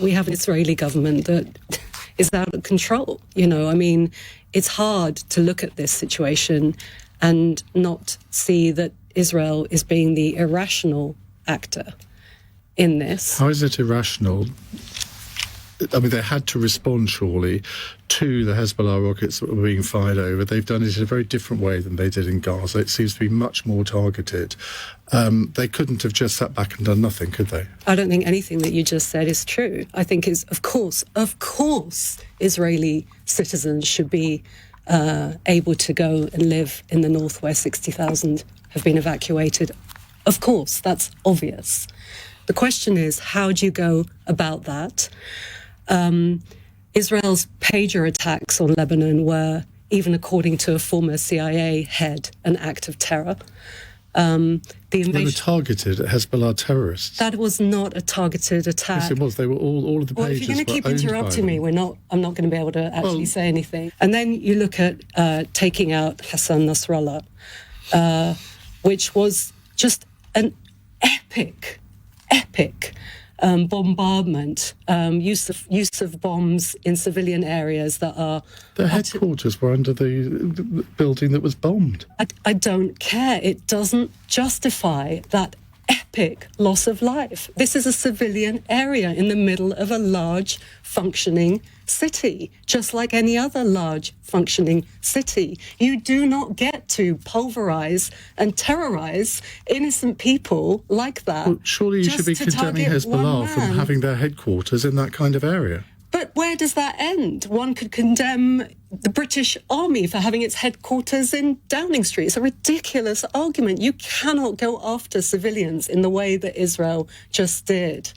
We have an Israeli government that is out of control. You know, I mean, it's hard to look at this situation and not see that Israel is being the irrational actor in this. How is it irrational? I mean, they had to respond, surely, to the Hezbollah rockets that were being fired over. They've done it in a very different way than they did in Gaza. It seems to be much more targeted. They couldn't have just sat back and done nothing, could they? I don't think anything that you just said is true. I think is, of course, Israeli citizens should be able to go and live in the north where 60,000 have been evacuated. Of course, that's obvious. The question is, how do you go about that? Israel's pager attacks on Lebanon were, even according to a former CIA head, an act of terror. The invasion... They were targeted Hezbollah terrorists. That was not a targeted attack. Yes, it was. They were all of the pages. Well, if you're going to keep interrupting me, I'm not going to be able to actually say anything. And then you look at taking out Hassan Nasrallah, which was just an epic bombardment, use of bombs in civilian areas that are... Their headquarters were under the building that was bombed. I don't care. It doesn't justify that epic loss of life. This is a civilian area in the middle of a large functioning city, just like any other large functioning city. You do not get to pulverize and terrorize innocent people like that. Well, surely you should be condemning Hezbollah from having their headquarters in that kind of area. But where does that end? One could condemn the British Army for having its headquarters in Downing Street. It's a ridiculous argument. You cannot go after civilians in the way that Israel just did.